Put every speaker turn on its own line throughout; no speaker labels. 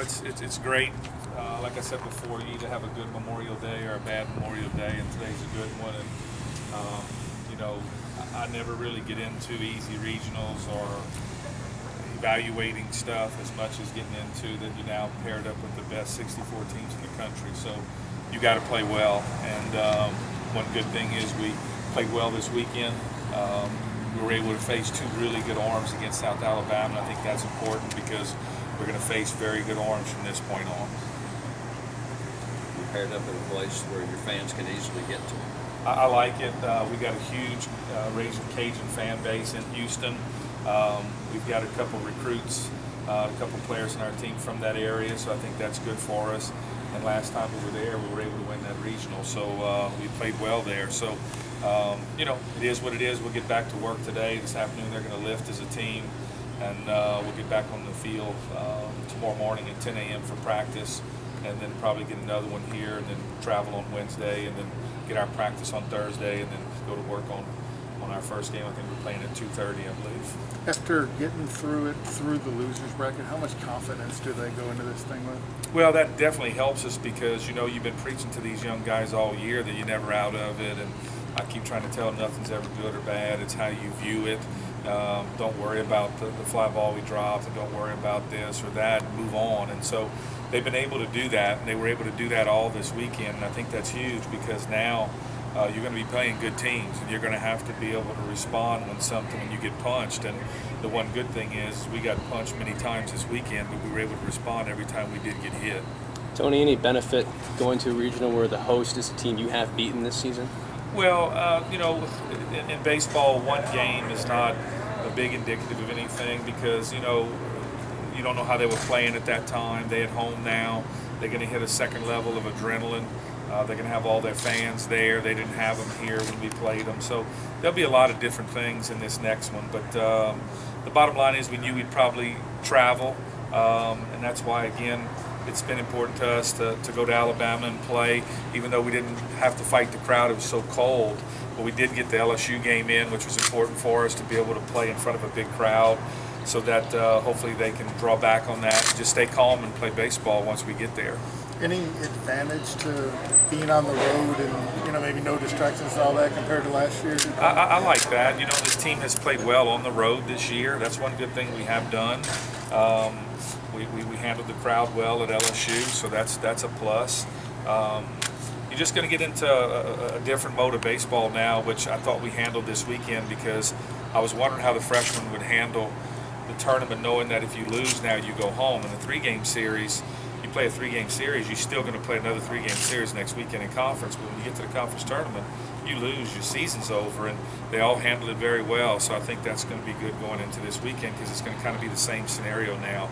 it's great. Like I said before, you either have a good Memorial Day or a bad Memorial Day, and today's a good one. And I never really get into easy regionals or evaluating stuff as much as getting into that you're now paired up with the best 64 teams in the country. So you got to play well. And one good thing is we played well this weekend. We were able to face two really good arms against South Alabama. I think that's important because we're going to face very good arms from this point on.
You paired up at a place where your fans can easily get to.
I like it. We got a huge Raging Cajun fan base in Houston. We've got a couple recruits, a couple players in our team from that area, so I think that's good for us. And last time we were there, we were able to win that regional, so we played well there. So, it is what it is. We'll get back to work today. This afternoon they're going to lift as a team, and we'll get back on the field tomorrow morning at 10 a.m. for practice, and then probably get another one here, and then travel on Wednesday, and then get our practice on Thursday, and then go to work on our first game. I think we're playing at 2:30, I believe.
After getting through the losers bracket, how much confidence do they go into this thing with?
Well, that definitely helps us because, you've been preaching to these young guys all year that you're never out of it. And I keep trying to tell them nothing's ever good or bad. It's how you view it. Don't worry about the fly ball we dropped, and don't worry about this or that. Move on. And so they've been able to do that, and they were able to do that all this weekend. And I think that's huge because now you're going to be playing good teams, and you're going to have to be able to respond when you get punched. And the one good thing is we got punched many times this weekend, but we were able to respond every time we did get hit.
Tony, any benefit going to a regional where the host is a team you have beaten this season?
Well, in baseball, one game is not a big indicative of anything because, you don't know how they were playing at that time. They're at home now. They're going to hit a second level of adrenaline. They're going to have all their fans there. They didn't have them here when we played them. So there'll be a lot of different things in this next one. But the bottom line is we knew we'd probably travel. And that's why, again, it's been important to us to go to Alabama and play, even though we didn't have to fight the crowd. It was so cold. But we did get the LSU game in, which was important for us to be able to play in front of a big crowd so that hopefully they can draw back on that and just stay calm and play baseball once we get there.
Any advantage to being on the road and, maybe no distractions and all that compared to last year?
I like that. This team has played well on the road this year. That's one good thing we have done. We handled the crowd well at LSU, so that's a plus. You're just going to get into a different mode of baseball now, which I thought we handled this weekend because I was wondering how the freshmen would handle the tournament, knowing that if you lose now, you go home. In a three-game series, you play a three-game series, you're still going to play another three-game series next weekend in conference. But when you get to the conference tournament, you lose, your season's over, and they all handled it very well. So I think that's going to be good going into this weekend because it's going to kind of be the same scenario now.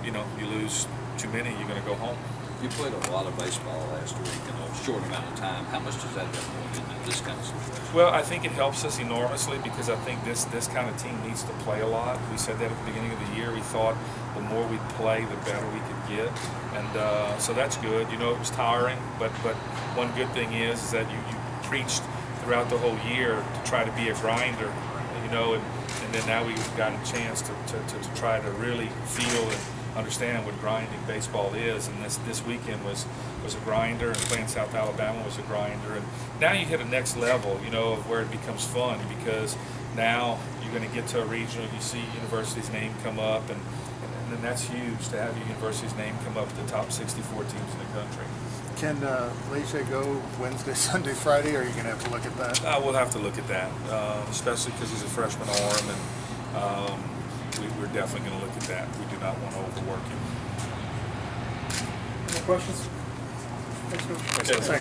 You lose too many, you're going to go home.
You played a lot of baseball last week in a short amount of time. How much does that help in this kind of situation?
Well, I think it helps us enormously because I think this kind of team needs to play a lot. We said that at the beginning of the year. We thought the more we play, the better we could get. And so that's good. It was tiring, but one good thing is that you preached throughout the whole year to try to be a grinder, and then now we've gotten a chance to try to really feel and understand what grinding baseball is. And this weekend was a grinder, and playing South Alabama was a grinder. And now you hit a next level, of where it becomes fun because now you're going to get to a regional, you see university's name come up, and then that's huge to have your university's name come up to the top 64 teams in the country.
Can Robichaux go Wednesday, Sunday, Friday, or are you going to have to look at that?
We'll have to look at that, especially because he's a freshman arm, and we're definitely going to look at that. We do not want to overwork him.
Any questions? Thanks, Coach.
Okay.